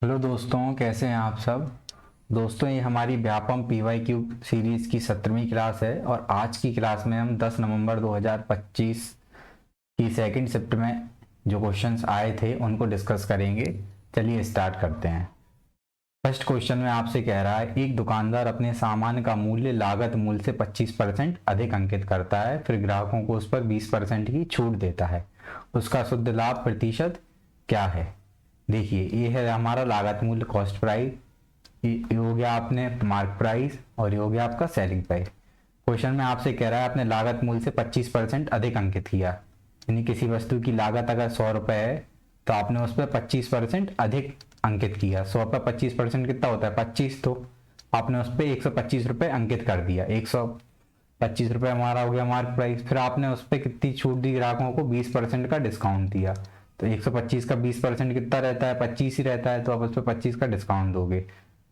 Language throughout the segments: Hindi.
हेलो दोस्तों, कैसे हैं आप सब। दोस्तों, ये हमारी व्यापम पीवाईक्यू सीरीज़ की 17वीं क्लास है और आज की क्लास में हम 10 नवंबर 2025 की सेकंड शिफ्ट में जो क्वेश्चंस आए थे उनको डिस्कस करेंगे। चलिए स्टार्ट करते हैं। फर्स्ट क्वेश्चन में आपसे कह रहा है, एक दुकानदार अपने सामान का मूल्य लागत मूल्य से 25% अधिक अंकित करता है, फिर ग्राहकों को उस पर 20% की छूट देता है। उसका शुद्ध लाभ प्रतिशत क्या है। देखिए, ये है हमारा लागत मूल्य, कॉस्ट प्राइस। ये हो गया आपने मार्क प्राइस और ये हो गया आपका सेलिंग प्राइस। क्वेश्चन में आपसे कह रहा है आपने लागत मूल्य से 25% अधिक अंकित किया, यानी किसी वस्तु की लागत अगर 100 रुपये है तो आपने उस पर 25% अधिक अंकित किया। 100 पर 25% कितना होता है 25, तो आपने उस पर 125 रुपये अंकित कर दिया। 125 रुपये हमारा हो गया मार्क प्राइस। फिर आपने उस पर कितनी छूट दी, ग्राहकों को 20% का डिस्काउंट दिया। तो 125 का 20% कितना रहता है 25 ही रहता है, तो आप उस पर 25 का डिस्काउंट दोगे।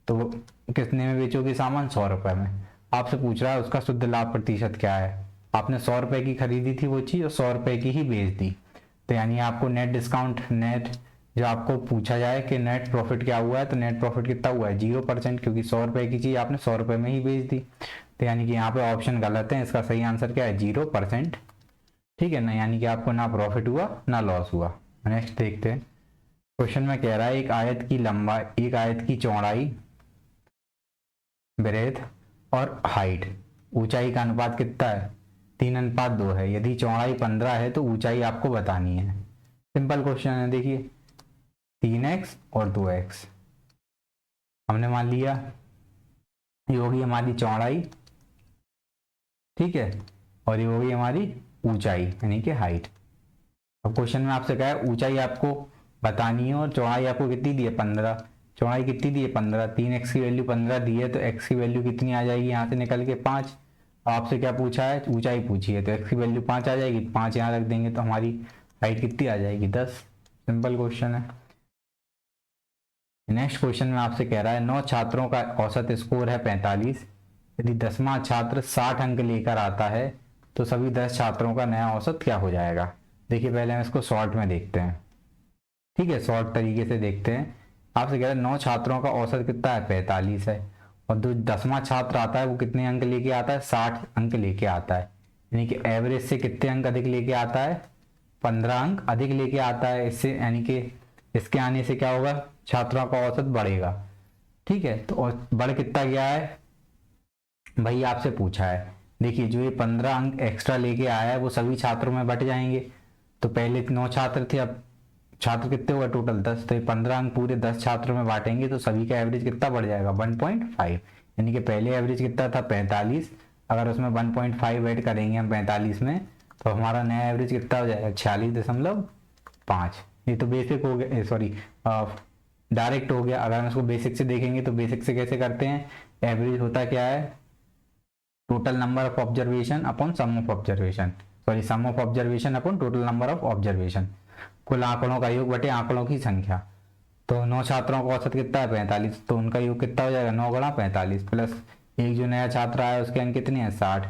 तो वो कितने में बेचोगे सामान, 100 रुपये में। आपसे पूछ रहा है उसका शुद्ध लाभ प्रतिशत क्या है। आपने 100 रुपये की खरीदी थी वो चीज़ और 100 रुपये की ही बेच दी, तो यानी आपको नेट डिस्काउंट, नेट जो आपको पूछा जाए कि नेट प्रॉफिट क्या हुआ है, तो नेट प्रॉफिट कितना हुआ है 0%, क्योंकि 100 रुपये की चीज़ आपने 100 रुपये में ही बेच दी। तो यानी कि यहाँ पे ऑप्शन गलत है, इसका सही आंसर क्या है 0%। ठीक है ना, यानी कि आपको ना प्रॉफिट हुआ ना लॉस हुआ। नेक्स्ट देखते हैं। क्वेश्चन में कह रहा है एक आयत की चौड़ाई, ब्रेथ और हाइट, ऊंचाई का अनुपात कितना है 3:2 है। यदि चौड़ाई 15 है तो ऊंचाई आपको बतानी है। सिंपल क्वेश्चन है। देखिए 3x और 2x हमने मान लिया, ये होगी हमारी चौड़ाई, ठीक है, और ये होगी हमारी ऊंचाई यानी कि हाइट। अब क्वेश्चन में आपसे कहा है ऊंचाई आपको बतानी है और चौड़ाई आपको कितनी दी है 15। चौड़ाई कितनी दी है 15, 3x की वैल्यू 15 दी है, तो x की वैल्यू कितनी आ जाएगी यहाँ से निकल के 5। आपसे क्या पूछा है, ऊंचाई पूछी है, तो x की वैल्यू 5 आ जाएगी। 5 यहाँ रख देंगे तो हमारी हाइट कितनी आ जाएगी 10। सिंपल क्वेश्चन है। नेक्स्ट क्वेश्चन में आपसे कह रहा है 9 छात्रों का औसत स्कोर है 45। यदि 10वां छात्र 60 अंक लेकर आता है तो सभी 10 छात्रों का नया औसत क्या हो जाएगा। देखिए पहले हम इसको शॉर्ट में देखते हैं, ठीक है, शॉर्ट तरीके से देखते हैं। आपसे कह रहे हैं 9 छात्रों का औसत कितना है 45 है, और जो 10वां छात्र आता है वो कितने अंक लेके आता है 60 अंक लेके आता है, यानी कि एवरेज से कितने अंक अधिक लेके आता है 15 अंक अधिक लेके आता है इससे, यानी कि इसके आने से क्या होगा छात्रों का औसत बढ़ेगा। ठीक है, तो बढ़ कितना गया है भाई आपसे पूछा है। देखिए जो ये 15 अंक एक्स्ट्रा लेके आया है वो सभी छात्रों में बट जाएंगे। तो पहले 9 छात्र थे, अब छात्र कितने हुए टोटल 10, तो ये 15 अंक पूरे 10 छात्रों में बांटेंगे तो सभी का एवरेज कितना बढ़ जाएगा 1.5, यानी कि पहले एवरेज कितना था 45, अगर उसमें 1.5 ऐड करेंगे हम 45 में तो हमारा नया एवरेज कितना हो जाएगा 46.5। ये तो बेसिक हो गया, सॉरी डायरेक्ट हो गया। अगर हम इसको बेसिक से देखेंगे तो बेसिक से कैसे करते हैं, एवरेज होता क्या है total number of observation upon sum of observation, sorry sum of observation upon total number of observation, कुल आंकड़ों का योग बटे आंकड़ों की संख्या। तो 9 छात्रों का औसत कितना है 45, तो उनका योग कितना हो जाएगा 9 गुणा 45 प्लस एक जो नया छात्र आया उसके अंक कितने हैं 60,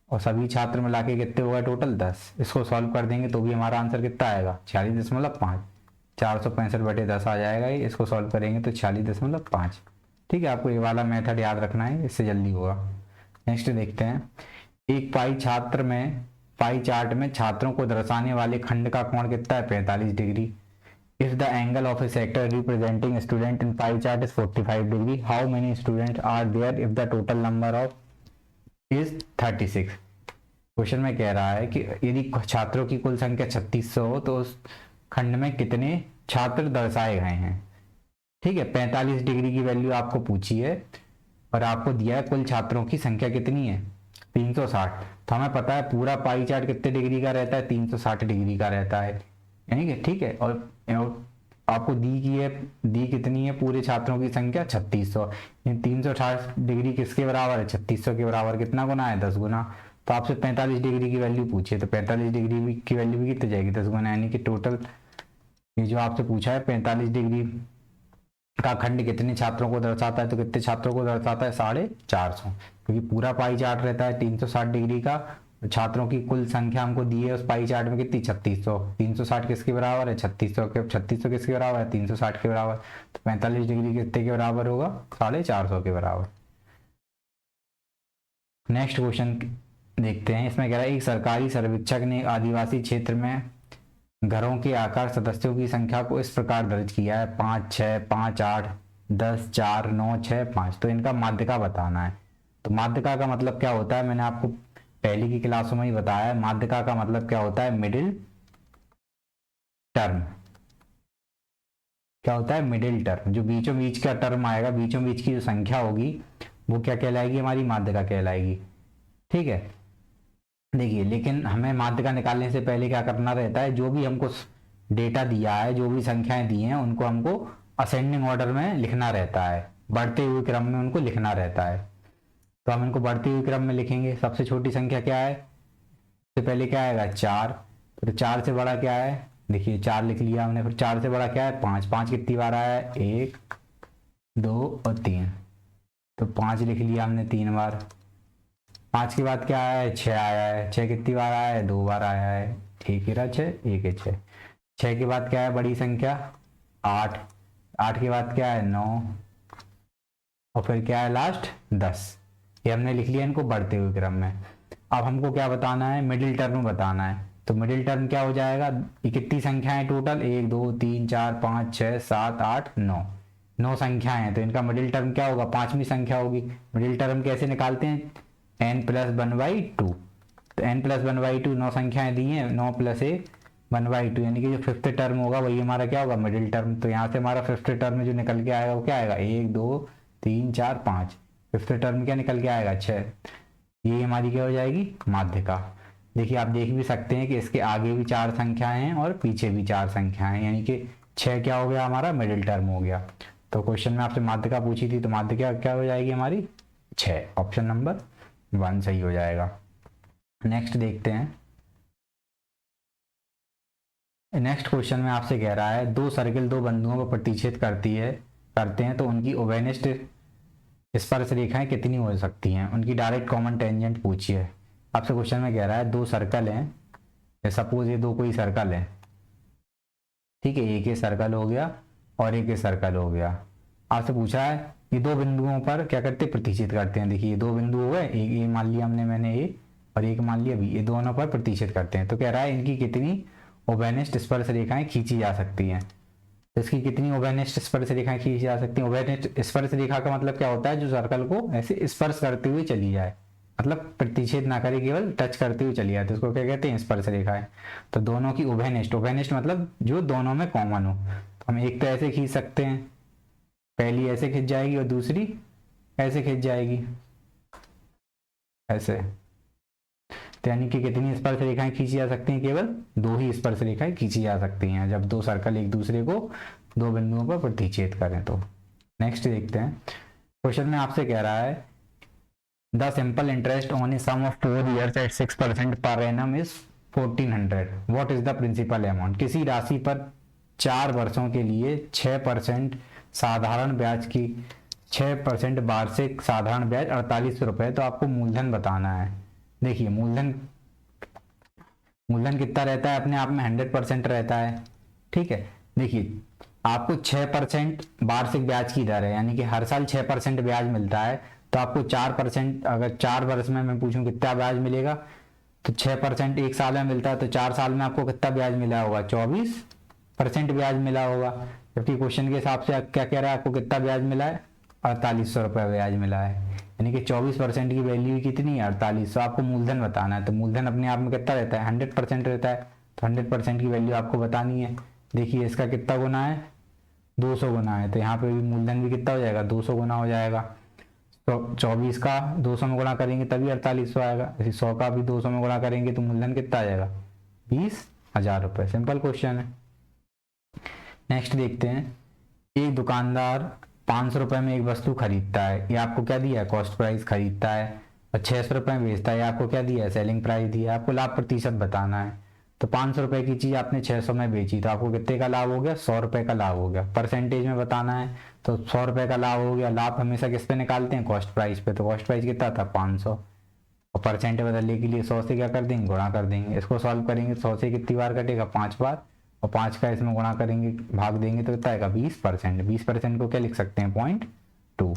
और सभी छात्र मिला के कितने होगा टोटल 10। इसको सॉल्व कर देंगे तो भी हमारा आंसर कितना आएगा 46.5, 465/10 आ जाएगा ये। इसको सॉल्व करेंगे तो 46.5। ठीक है, आपको ये वाला मेथड याद रखना है, इससे जल्दी होगा। नेक्स्ट देखते हैं। एक पाई चार्ट में छात्रों को दर्शाने वाले खंड का कोण कितना है 45 degree. If the angle of a sector representing student in pie chart is 45 degree, how many student are there if the total number of is 36। Question में कह रहा है कि यदि छात्रों की कुल संख्या 3600 हो तो उस खंड में कितने छात्र दर्शाए गए हैं। ठीक है, 45 डिग्री की वैल्यू आपको पूछी है और आपको दिया है कुल छात्रों की संख्या कितनी है 360। तो हमें पता है पूरा पाई चार्ट कितने डिग्री का रहता है 360 डिग्री का रहता है, यानी कि ठीक है। और आपको दी कितनी है पूरे छात्रों की संख्या 3600, 360 डिग्री किसके बराबर है 3600 के बराबर, कितना गुना है 10 गुना। तो आपसे 45 डिग्री की वैल्यू पूछिए तो 45 डिग्री की वैल्यू भी कितनी जाएगी 10 गुना, यानी कि टोटल ये जो आपसे पूछा है 45 डिग्री का खंड कितने छात्रों को दर्शाता है, तो कितने छात्रों को दर्शाता है 450, क्योंकि पूरा पाई चार्ट रहता है 360 डिग्री का छात्रों की कुल संख्या हमको दी है उस पाई चार्ट में कितनी, 3600। 360 किसके बराबर है, 3600 किसके बराबर है, 360 के बराबर। तो 45 डिग्री कितने के बराबर होगा, 450 के बराबर। नेक्स्ट क्वेश्चन देखते हैं। इसमें कह रहा है एक सरकारी सर्वेक्षक ने आदिवासी क्षेत्र में घरों के आकार सदस्यों की संख्या को इस प्रकार दर्ज किया है, 5, 6, 5, 8, 10, 4, 9, 6, 5। तो इनका माध्यिका बताना है। तो माध्यिका का मतलब क्या होता है, मैंने आपको पहले की क्लासों में ही बताया है। माध्यिका का मतलब क्या होता है, मिडिल टर्म। क्या होता है, मिडिल टर्म। जो बीचों बीच का टर्म आएगा, बीचों बीच की जो संख्या होगी वो क्या कहलाएगी, हमारी माध्यिका कहलाएगी। ठीक है, देखिए लेकिन हमें माध्यिका निकालने से पहले क्या करना रहता है, जो भी हमको डेटा दिया है, जो भी संख्याएं दी हैं, उनको हमको असेंडिंग ऑर्डर में लिखना रहता है, बढ़ते हुए क्रम में उनको लिखना रहता है। तो हम इनको बढ़ते हुए क्रम में लिखेंगे। सबसे छोटी संख्या क्या है, सबसे पहले क्या आएगा, 4। तो 4 से बड़ा क्या है, देखिए 4 लिख लिया हमने। फिर 4 से बड़ा क्या है, 5। 5 कितनी बार आया है, 1, 2 और 3। तो 5 लिख लिया हमने 3 बार। 5 के बाद क्या आया है, 6 आया है। 6 कितनी बार आया है, 2 बार आया है। ठीक है, 6, 1 है 6। 6 के बाद क्या है, बड़ी संख्या 8। 8 के बाद क्या है, 9। और फिर क्या है लास्ट, 10। ये हमने लिख लिया इनको बढ़ते हुए क्रम में। अब हमको क्या बताना है, मिडिल टर्म बताना है। तो मिडिल टर्म क्या हो जाएगा, ये कितनी संख्याएं टोटल, 1, 2, 3, 4, 5, 6, 7, 8, 9। 9 संख्याएं हैं। तो इनका मिडिल टर्म क्या होगा, 5वीं संख्या होगी। मिडिल टर्म कैसे निकालते हैं, n+1/2। तो n+1/2, 9 संख्याएं दी हैं, 9 + 1 1/2, यानी कि जो फिफ्थ टर्म होगा वही हमारा क्या होगा, मिडिल टर्म। तो यहाँ से हमारा फिफ्थ टर्म जो निकल के आएगा वो क्या आएगा, 1, 2, 3, 4, 5। फिफ्थ टर्म क्या निकल के आएगा, 6। ये हमारी क्या हो जाएगी, माध्यिका। देखिए आप देख भी सकते हैं कि इसके आगे भी 4 संख्याएं हैं और पीछे भी 4 संख्याएं हैं, यानी कि 6 क्या हो गया, हमारा मिडिल टर्म हो गया। तो क्वेश्चन में आपसे माध्यिका पूछी थी, तो माध्यिका क्या हो जाएगी हमारी, 6। ऑप्शन नंबर 1 सही हो जाएगा। नेक्स्ट देखते हैं। नेक्स्ट क्वेश्चन में आपसे कह रहा है, दो सर्किल दो बिंदुओं पर प्रतिच्छेद करते हैं तो उनकी ओवेनिस्ट स्पर्श रेखाएं कितनी हो सकती हैं, उनकी डायरेक्ट कॉमन टेंजेंट पूछिए। आपसे क्वेश्चन में कह रहा है दो सर्कल हैं, सपोज ये दो कोई सर्कल है, ठीक है, एक ये सर्कल हो गया और एक ये सर्कल हो गया। आपसे पूछा है ये दो बिंदुओं पर क्या करते हैं, प्रतिच्छेद करते हैं। देखिए ये दो बिंदु हो गए, एक ये मान लिया मैंने ए और एक मान लिया बी, ये दोनों पर प्रतिच्छेद करते हैं। तो कह रहा है इनकी कितनी ओवेनिस्ट स्पर्श रेखाएं खींची जा सकती हैं। तो इसकी कितनी ओवेनिस्ट स्पर्श रेखाएं खींची जा सकती हैं। ओवेनिस्ट स्पर्श रेखा का मतलब क्या होता है, जो सर्कल को ऐसे स्पर्श करते हुए चली जाए, मतलब प्रतिच्छेद ना करे, केवल टच करते हुए चली जाए, तो इसको क्या कहते हैं, स्पर्श रेखाएं। तो दोनों की ओवेनिस्ट, ओवेनिस्ट मतलब जो दोनों में कॉमन हो। तो हम एक तो ऐसे खींच सकते हैं, पहली ऐसे खिंच जाएगी और दूसरी ऐसे खिंच जाएगी, ऐसे। तो यानी कि कितनी स्पर्श रेखाएं खींची जा सकती हैं, केवल 2 ही स्पर्श रेखाएं खींची जा सकती हैं जब दो सर्कल एक दूसरे को दो बिंदुओं पर प्रतिच्छेद करें। तो नेक्स्ट देखते हैं। क्वेश्चन में आपसे कह रहा है the simple interest on a sum of 4 years at 6% per annum is 1400, what is the principal amount. किसी राशि पर 4 वर्षों के लिए 6% साधारण ब्याज की 6% वार्षिक साधारण ब्याज 4800 रुपये। तो आपको मूलधन बताना है। देखिए मूलधन कितना रहता है, अपने आप में 100% रहता है, ठीक है। देखिए आपको 6% वार्षिक ब्याज की दर है, यानी कि हर साल 6% ब्याज मिलता है। तो आपको 4%, अगर 4 वर्ष में मैं पूछूं कितना ब्याज मिलेगा, तो 6% एक साल में मिलता है, तो 4 साल में आपको कितना ब्याज मिला होगा, 24% ब्याज मिला होगा। जबकि क्वेश्चन के हिसाब से क्या कह रहा है, आपको कितना ब्याज मिला है, 4800 रुपये ब्याज मिला है, यानी कि 24% की वैल्यू कितनी है, 4800। आपको मूलधन बताना है। तो मूलधन अपने आप में कितना रहता है, 100% रहता है। तो 100% की वैल्यू आपको बतानी है। देखिए इसका कितना गुना है, 200 गुना है, तो यहाँ पे भी मूलधन भी कितना हो जाएगा, 200 गुना हो जाएगा। तो 24 का 200 में गुणा करेंगे तभी 4800 आएगा। इसी 100 का भी 200 में गुणा करेंगे तो मूलधन कितना आ जाएगा, 20,000 रुपये। सिंपल क्वेश्चन है। नेक्स्ट देखते हैं। एक दुकानदार 500 रुपये में एक वस्तु खरीदता है, ये आपको क्या दिया है, कॉस्ट प्राइस खरीदता है, और 600 रुपये में बेचता है, आपको क्या दिया है, सेलिंग प्राइस दिया है। आपको लाभ प्रतिशत बताना है। तो 500 रुपये की चीज़ आपने 600 में बेची, तो आपको कितने का लाभ हो गया, 100 रुपये का लाभ हो गया। परसेंटेज में बताना है, तो 100 रुपये का लाभ हो गया। लाभ हमेशा किस पे निकालते हैं, कॉस्ट प्राइस पे। तो कॉस्ट प्राइस कितना था, 500। और परसेंट बदलने के लिए 100 से क्या कर देंगे, गुणा कर देंगे। इसको सॉल्व करेंगे 100 से कितनी बार कटेगा, 5 बार, और 5 का इसमें गुणा करेंगे, भाग देंगे तो कितना आएगा, 20%। 20% को क्या लिख सकते हैं, 0.2।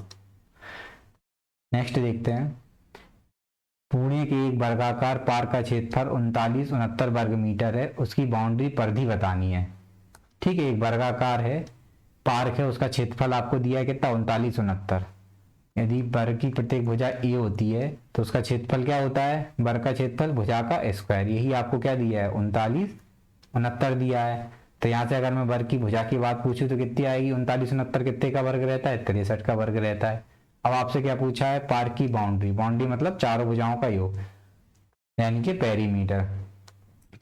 नेक्स्ट देखते हैं, पुणे के एक वर्गाकार पार्क का क्षेत्रफल 3969 वर्ग मीटर है, उसकी बाउंड्री परिधि बतानी है। ठीक है, एक वर्गाकार है, पार्क है, उसका क्षेत्रफल आपको दिया है कितना, 3969। यदि वर्ग की प्रत्येक भुजा ए होती है तो उसका क्षेत्रफल क्या होता है, वर्ग का क्षेत्रफल भुजा का स्क्वायर। यही आपको क्या दिया है, 3969 दिया है। तो यहाँ से अगर मैं वर्ग की भुजा की बात पूछूं तो कितनी आएगी, 3969 कितने का वर्ग रहता है, 63 का वर्ग रहता है। अब आपसे क्या पूछा है, पार्क की बाउंड्री, बाउंड्री मतलब चारों भुजाओं का योग, यानी कि पेरीमीटर।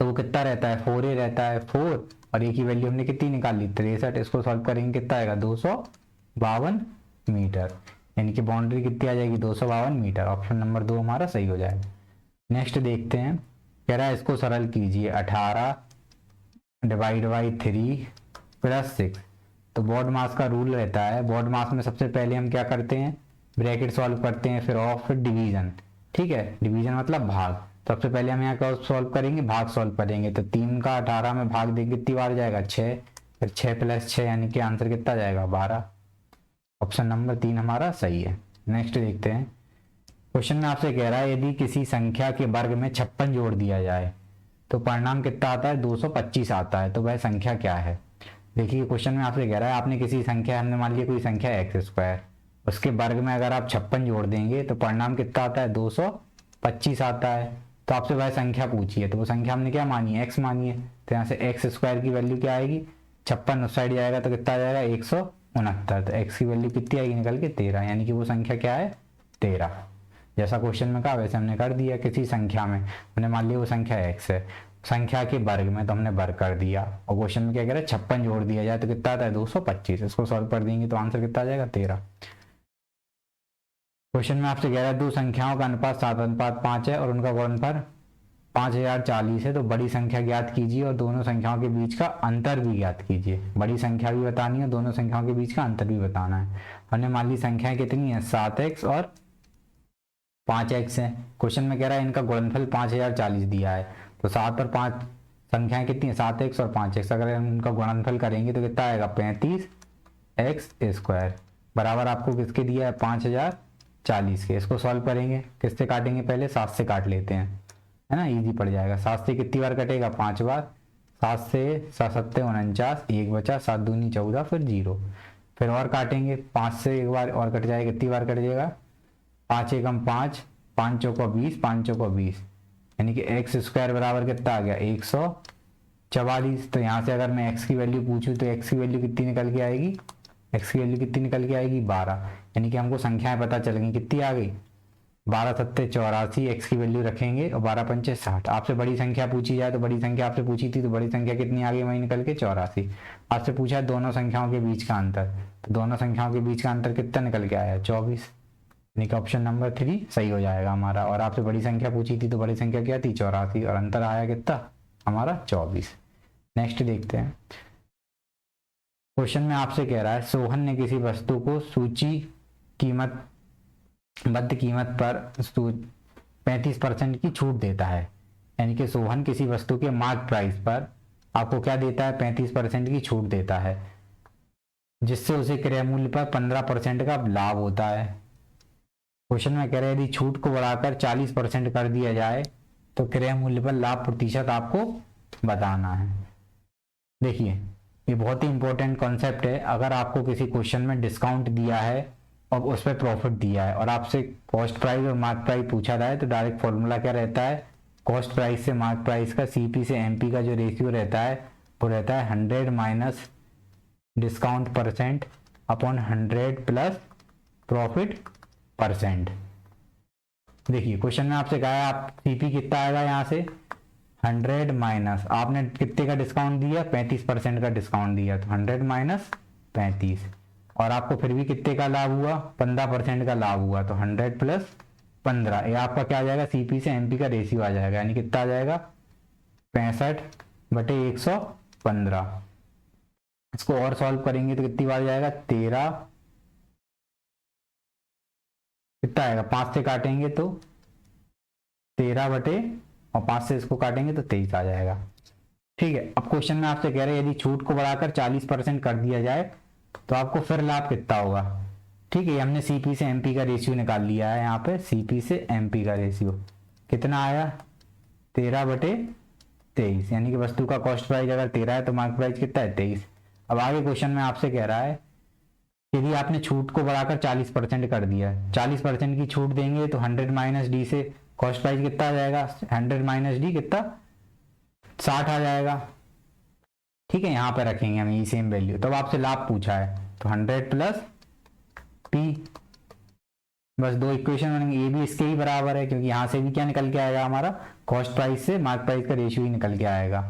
तो वो कितना रहता है, 4a रहता है, 4, और ए की वैल्यू हमने कितनी निकाली, 63। इसको सॉल्व करेंगे कितना आएगा, 252 मीटर, यानी कि बाउंड्री कितनी आ जाएगी, 252 मीटर। ऑप्शन नंबर 2 हमारा सही हो जाएगा। नेक्स्ट देखते हैं, कह रहा है इसको सरल कीजिए, 18 डिवाइड बाई 3 प्लस 6। तो बॉड मास का रूल रहता है, बॉड मास में सबसे पहले हम क्या करते हैं, ब्रैकेट सॉल्व करते हैं, फिर ऑफ, फिर डिवीजन। ठीक है, डिवीजन मतलब भाग। सबसे पहले हम यहाँ का सॉल्व करेंगे, भाग सॉल्व करेंगे, तो 3 का 18 में भाग देंगे कितनी बार जाएगा, 6, फिर 6 प्लस 6 यानी कि आंसर कितना जाएगा, 12। ऑप्शन नंबर 3 हमारा सही है। नेक्स्ट देखते हैं, क्वेश्चन में आपसे कह रहा है यदि किसी संख्या के वर्ग में 56 जोड़ दिया जाए तो परिणाम कितना आता है, 225 आता है। तो वह संख्या क्या है। देखिए क्वेश्चन में आपसे कह रहा है, आपने किसी संख्या, हमने मान लिया कोई संख्या x², उसके वर्ग में अगर आप 56 जोड़ देंगे तो परिणाम कितना आता है, 225 आता है। तो आपसे वह संख्या पूछी है, तो वो संख्या हमने क्या मानी है, x मानी है। तो यहाँ से x² की वैल्यू क्या आएगी, 56 उस साइड जाएगा तो कितना आ जाएगा, 169। तो x की वैल्यू कितनी आएगी निकल के, 13, यानी कि वो संख्या क्या है, 13। जैसा क्वेश्चन में कहा वैसे हमने कर दिया, किसी संख्या में हमने मान लिया वो संख्या x है, संख्या के वर्ग में तो हमने वर्ग कर दिया, और क्वेश्चन में क्या कह रहा है, 56 जोड़ दिया जाए तो कितना आता है, 225। इसको सॉल्व कर देंगे तो आंसर कितना आ जाएगा, 13। क्वेश्चन में आपसे कह रहा है दो संख्याओं का अनुपात 7:5 है और उनका गुणनफल 5040 है, तो बड़ी संख्या ज्ञात कीजिए और दोनों संख्याओं के बीच का अंतर भी ज्ञात कीजिए। बड़ी संख्या भी बतानी है, दोनों संख्याओं के बीच का अंतर भी बताना है। हमने मान ली संख्याएं कितनी है, 7x और 5x है। क्वेश्चन में कह रहा है इनका गुणनफल 5040 दिया है, तो 7 और 5 संख्याएं कितनी है, 7x और 5x, अगर हम इनका गुणनफल करेंगे तो कितना आएगा, 35x² बराबर आपको किसके दिया है, 5040 के। इसको सॉल्व करेंगे, किससे काटेंगे, पहले 7 से काट लेते हैं, है ना, इजी पड़ जाएगा। 7 से कितनी बार कटेगा, 5 बार। 7 से 7 7 49, 1 बचा, 7 दूनी 14, फिर 0। फिर और काटेंगे, 5 से एक बार और कट जाएगा, कितनी बार कट जाएगा, 5 एकम 5, 5 चौका 20, 5 चौका 20, यानी कि x² बराबर कितना आ गया, 144। तो यहाँ से अगर मैं x की वैल्यू पूछूं तो x की वैल्यू कितनी निकल के आएगी, x की वैल्यू कितनी निकल के आएगी, 12। यानी कि हमको संख्याएं पता चल गई, कितनी आ गई, 12 सत्ते 84, x की वैल्यू रखेंगे, और 12 पंचे 60। आपसे बड़ी संख्या पूछी जाए तो बड़ी संख्या आपसे पूछी थी, तो बड़ी संख्या कितनी आ गई वही निकल के, 84। आपसे पूछा है दोनों संख्याओं के बीच का अंतर, तो दोनों संख्याओं के बीच का अंतर कितना निकल के आया, 24, यानी कि ऑप्शन नंबर 3 सही हो जाएगा हमारा। और आपसे बड़ी संख्या पूछी थी तो बड़ी संख्या क्या थी, 84, और अंतर आया कितना हमारा, 24। नेक्स्ट देखते हैं, क्वेश्चन में आपसे कह रहा है सोहन ने किसी वस्तु को सूची कीमत बद्ध कीमत पर 35% की छूट देता है, यानी कि सोहन किसी वस्तु के मार्क प्राइस पर आपको क्या देता है, 35% की छूट देता है, जिससे उसे क्रय मूल्य पर 15% का लाभ होता है। क्वेश्चन में कह रहे हैं यदि छूट को बढ़ाकर 40% कर दिया जाए तो क्रय मूल्य पर लाभ प्रतिशत आपको बताना है। देखिए ये बहुत ही इंपॉर्टेंट कॉन्सेप्ट है। अगर आपको किसी क्वेश्चन में डिस्काउंट दिया है और उस पर प्रॉफिट दिया है और आपसे कॉस्ट प्राइस और मार्क प्राइस पूछा रहा है, तो डायरेक्ट फॉर्मूला क्या रहता है, कॉस्ट प्राइस से मार्क प्राइस का CP से MP का जो रेशियो रहता है वो रहता है 100 minus discount percent upon 100 plus profit percent. देखिए क्वेश्चन में आपसे कहा है आप CP कितना आएगा, यहाँ से 100 माइनस आपने कितने का डिस्काउंट दिया, 35% का डिस्काउंट दिया, तो 100 माइनस 35, और आपको फिर भी कितने का लाभ हुआ, 15% का लाभ हुआ, तो 100 प्लस 15, ये आपका क्या आ जाएगा, CP से MP का रेशियो आ जाएगा, यानी कितना आ जाएगा, 65/115। इसको और सॉल्व करेंगे तो कितनी बार जाएगा, 13, कितना आएगा, 5 से काटेंगे तो 13 बटे और 5 से इसको काटेंगे तो 23 आ जाएगा। ठीक है, अब क्वेश्चन में आपसे कह रहे हैं यदि छूट को बढ़ाकर 40% कर दिया जाए तो आपको फिर लाभ कितना होगा। ठीक है, हमने सीपी से एमपी का रेशियो निकाल लिया है। यहाँ पे सीपी से एमपी का रेशियो कितना आया, 13 बटे 23, यानी कि वस्तु का कॉस्ट प्राइस अगर 13 है तो मार्केट प्राइस कितना है, 23। अब आगे क्वेश्चन में आपसे कह रहा है यदि आपने छूट को बढ़ाकर 40% कर दिया है, 40% की छूट देंगे तो 100 माइनस डी से कॉस्ट प्राइस कितना आ जाएगा, 100 माइनस डी कितना, 60 आ जाएगा। ठीक है, यहाँ पे रखेंगे हम ये सेम वैल्यू। तो अब आपसे लाभ पूछा है तो 100 प्लस पी, बस दो इक्वेशन बनेंगे, ये भी इसके ही बराबर है क्योंकि यहाँ से भी क्या निकल के आएगा, हमारा कॉस्ट प्राइस से मार्केट प्राइस का रेशियो ही निकल के आएगा।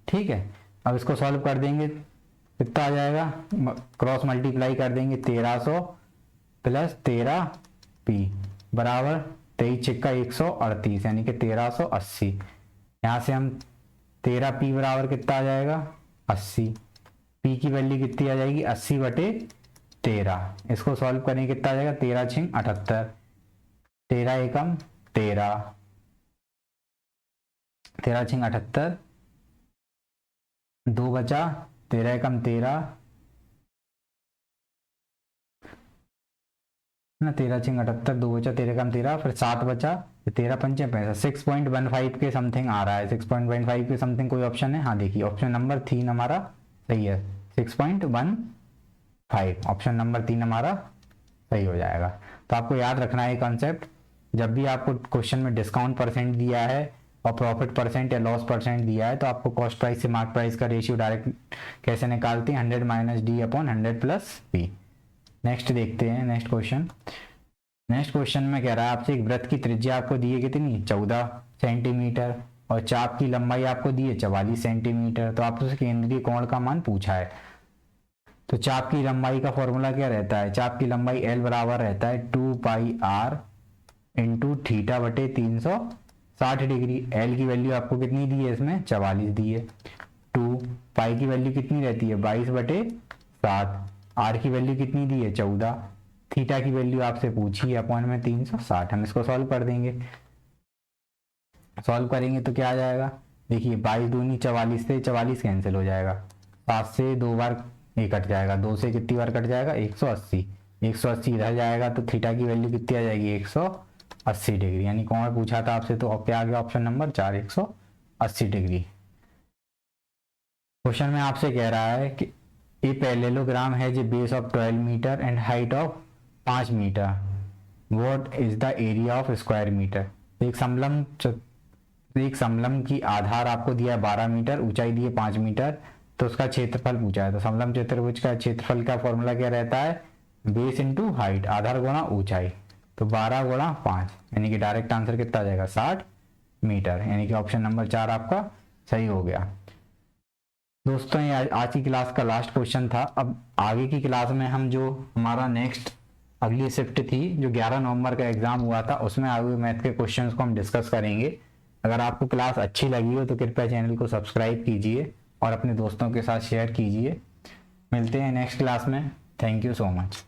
ठीक है, अब इसको सॉल्व कर देंगे कितना आ जाएगा, क्रॉस मल्टीप्लाई कर देंगे 1300 प्लस 13 पी बराबर 23 छिक्का 138 यानी कि 1380। यहाँ से हम 13 पी बराबर कितना आ जाएगा, 80। पी की वैल्यू कितनी आ जाएगी, 80 बटे 13। इसको सॉल्व करेंगे कितना आ जाएगा, 13 छिंग 78, 13 एकम 13, 13 छिंग 78, 2 बचा, 13 एकम 13 ना, 13 छिंग 78, 2 बचा, 13 एकम 13, फिर 7 बचा, 13 पंचे 65, 6.15 के समथिंग आ रहा है। 6.15 के समथिंग कोई ऑप्शन है, हाँ देखिए ऑप्शन नंबर 3 हमारा सही है, 6.15, ऑप्शन नंबर 3 हमारा सही हो जाएगा। तो आपको याद रखना है कॉन्सेप्ट, जब भी आपको क्वेश्चन में डिस्काउंट परसेंट दिया है और प्रॉफिट परसेंट या लॉस परसेंट दिया है तो आपको कॉस्ट प्राइस से मार्केट प्राइस का रेशियो डायरेक्ट कैसे निकालते हैं, 100 minus D upon 100 plus P. Next देखते हैं नेक्स्ट क्वेश्चन। नेक्स्ट क्वेश्चन में कह रहा है आपसे एक वृत्त की त्रिज्या आपको दी है कितनी, 14 सेंटीमीटर और चाप की लंबाई आपको दी है 44 सेंटीमीटर। तो आपसे केंद्रीय कोण का मान पूछा है। तो चाप की लंबाई का फॉर्मूला क्या रहता है, चाप की लंबाई एल बराबर रहता है 2 पाई आर इंटू थीटा बटे 360 डिग्री। एल की वैल्यू आपको कितनी दी है, इसमें 44 दी है। 2 पाई की वैल्यू कितनी रहती है, 22 बटे 7। आर की वैल्यू कितनी दी है, 14। थीटा की वैल्यू आपसे पूछी है अपॉन में 360। हम इसको सॉल्व कर देंगे, सॉल्व करेंगे तो क्या आ जाएगा, देखिए 22 दूनी 44 से 44 कैंसिल हो जाएगा, 7 से 2 बार ये कट जाएगा, 2 से कितनी बार कट जाएगा, 180। 180 इधर जाएगा तो थीटा की वैल्यू कितनी आ जाएगी, 180 डिग्री। यानी कौन पूछा था आपसे, तो क्या आ गया ऑप्शन नंबर 4, 180 डिग्री। क्वेश्चन में आपसे कह रहा है कि ए पैरेललोग्राम है जो base of 12 metre and height of 5 metre, what is the area of square metre. एक समलंब की आधार आपको दिया है 12 मीटर, ऊंचाई दी है 5 मीटर, तो उसका क्षेत्रफल पूछा है। तो समलंब चतुर्भुज का क्षेत्रफल का फॉर्मूला क्या रहता है, बेस इंटू हाइट, आधार गुणा ऊंचाई। तो 12 गुणा 5 यानी कि डायरेक्ट आंसर कितना आ जाएगा, 60 मीटर। यानी कि ऑप्शन नंबर 4 आपका सही हो गया। दोस्तों ये आज की क्लास का लास्ट क्वेश्चन था। अब आगे की क्लास में हम जो हमारा नेक्स्ट अगली शिफ्ट थी जो 11 नवंबर का एग्जाम हुआ था उसमें आगे हुए मैथ के क्वेश्चंस को हम डिस्कस करेंगे। अगर आपको क्लास अच्छी लगी हो तो कृपया चैनल को सब्सक्राइब कीजिए और अपने दोस्तों के साथ शेयर कीजिए। मिलते हैं नेक्स्ट क्लास में। Thank you so much.